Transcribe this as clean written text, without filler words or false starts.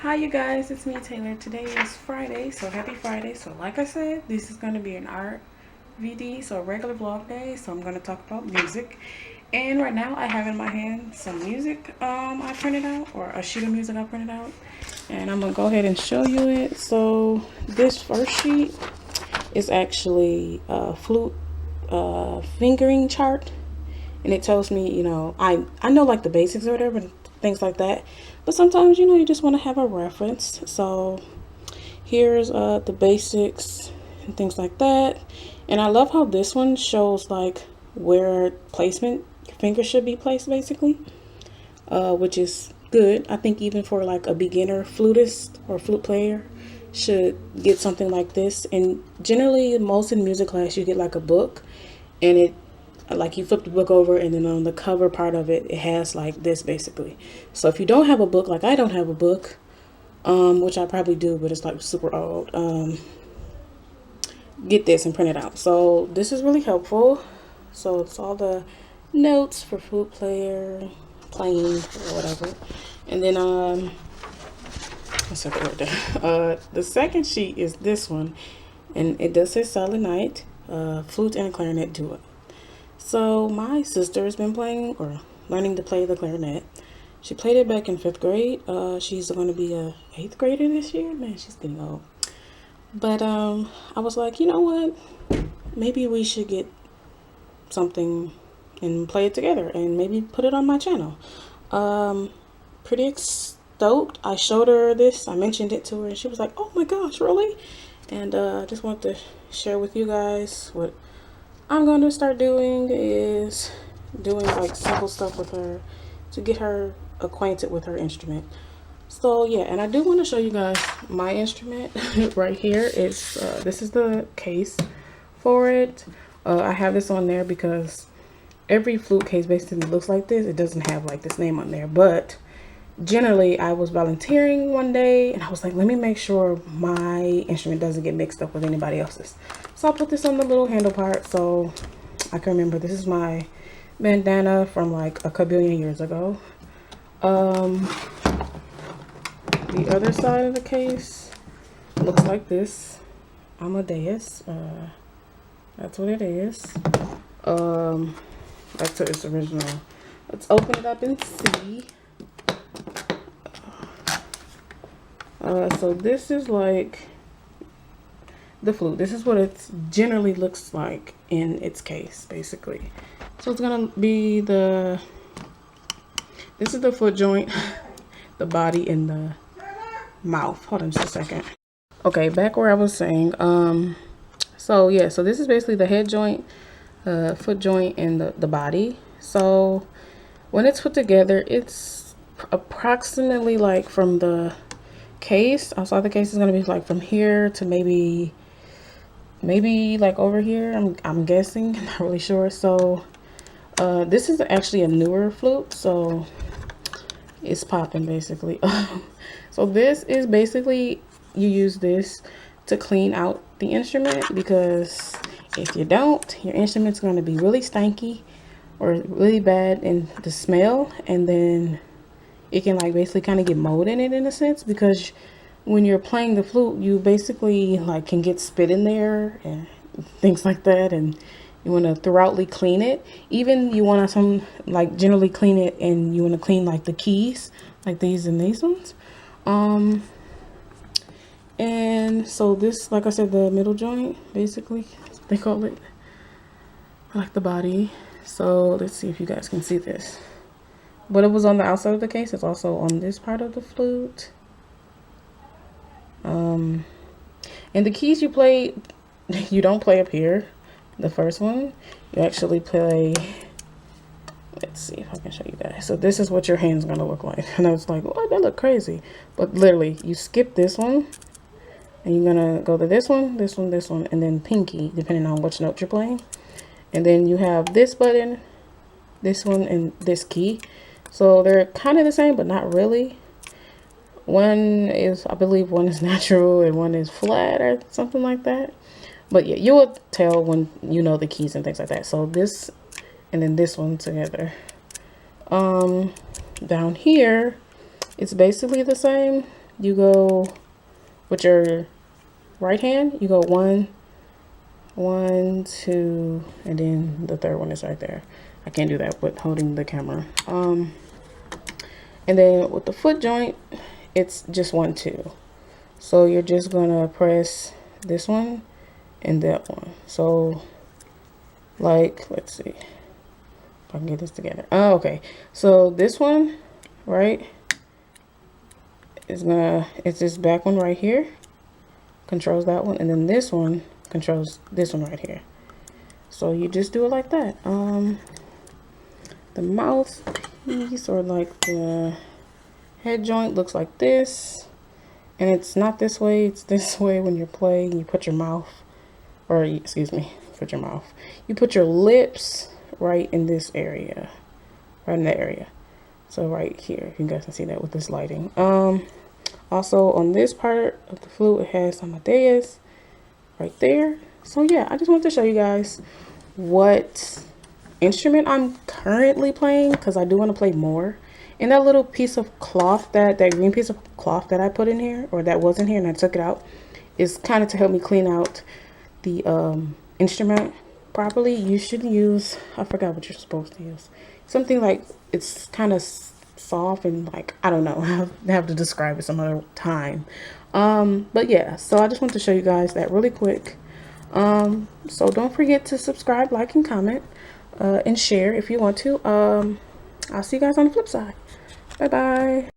Hi you guys, it's me Taylor. Today is Friday, so happy Friday. So like I said, this is going to be an R.V.D, so a regular vlog day. So I'm going to talk about music. And right now I have in my hand some music I printed out, or a sheet of music I printed out. And I'm going to go ahead and show you it. So this first sheet is actually a flute fingering chart. And it tells me, I know like the basics or whatever, and things like that. But sometimes, you just want to have a reference. So here's the basics and things like that. And I love how this one shows like where placement your finger should be placed, basically, which is good. I think even for like a beginner flutist or flute player should get something like this. And generally, most in music class, you get like a book, and it like you flip the book over, and then on the cover part of it, it has like this basically. So if you don't have a book, like I don't have a book, which I probably do, but it's like super old, get this and print it out. So this is really helpful. So it's all the notes for flute player, playing or whatever. And then let's set the word there. The second sheet is this one, and it does say Silent Night, flute and clarinet duo. So my sister has been playing or learning to play the clarinet. She played it back in 5th grade. She's going to be a 8th grader this year. Man, she's getting old. But I was like, you know what? Maybe we should get something and play it together and maybe put it on my channel. Pretty stoked. I showed her this. I mentioned it to her and she was like, oh my gosh, really? And I just want to share with you guys what I'm going to start doing is doing like simple stuff with her to get her acquainted with her instrument. So yeah, and I do want to show you guys my instrument right here. It's this is the case for it. I have this on there because every flute case basically looks like this. It doesn't have like this name on there, but generally I was volunteering one day and I was like, let me make sure my instrument doesn't get mixed up with anybody else's. So I put this on the little handle part so I can remember this is my bandana from like a kabillion years ago. The other side of the case looks like this. Amadeus. That's what it is. Back to its original. Let's open it up and see. So this is like the flute. This is what it generally looks like in its case, basically. So it's gonna be this is the foot joint, the body, and the mouth. Hold on just a second. Okay, back where I was saying. So yeah, so this is basically the head joint, foot joint, and the body. So when it's put together, it's approximately like from the case outside the case is going to be like from here to maybe like over here. I'm guessing, not really sure. So this is actually a newer flute, so it's popping basically. So this is basically, you use this to clean out the instrument, because if you don't, your instrument's going to be really stanky or really bad in the smell, and then it can like basically kind of get mold in it in a sense, because when you're playing the flute, you basically like can get spit in there and things like that, and you want to thoroughly clean it. Even you want to generally clean it, and you want to clean like the keys, like these and these ones. And so this, like I said, the middle joint, basically they call it, like the body. So let's see if you guys can see this. But it was on the outside of the case. It's also on this part of the flute. And the keys you play, you don't play up here. The first one, you actually play. Let's see if I can show you guys. So this is what your hand's gonna look like. And I was like, oh, that look crazy. But literally, you skip this one, and you're gonna go to this one, this one, this one, and then pinky, depending on which note you're playing. And then you have this button, this one, and this key. So they're kind of the same, but not really. One is, I believe one is natural and one is flat or something like that. But yeah, you will tell when you know the keys and things like that. So this and then this one together. Down here, it's basically the same. you go with your right hand, you go 1, 1, 2, and then the third one is right there. I can't do that with holding the camera. And then with the foot joint, it's just 1, 2. So you're just gonna press this one and that one. So like, let's see if I can get this together. Oh, okay. So this one, right, it's this back one right here, controls that one, and then this one controls this one right here. So you just do it like that. The mouthpiece, or like the head joint, looks like this, and it's not this way, it's this way. When you're playing, you put your mouth, or excuse me, put your mouth, you put your lips right in this area, right in that area. So right here, if you guys can see that with this lighting. Also on this part of the flute, it has Amadeus right there. So yeah, I just wanted to show you guys what instrument I'm currently playing, because I do want to play more. And that little piece of cloth, that green piece of cloth that I put in here, or that was in here and I took it out, is kind of to help me clean out the instrument properly. You should use, I forgot what you're supposed to use, something like, it's kind of soft and like, I don't know, I have to describe it some other time. But yeah, so I just want to show you guys that really quick. So don't forget to subscribe, like, and comment, and share if you want to. I'll see you guys on the flip side. Bye bye.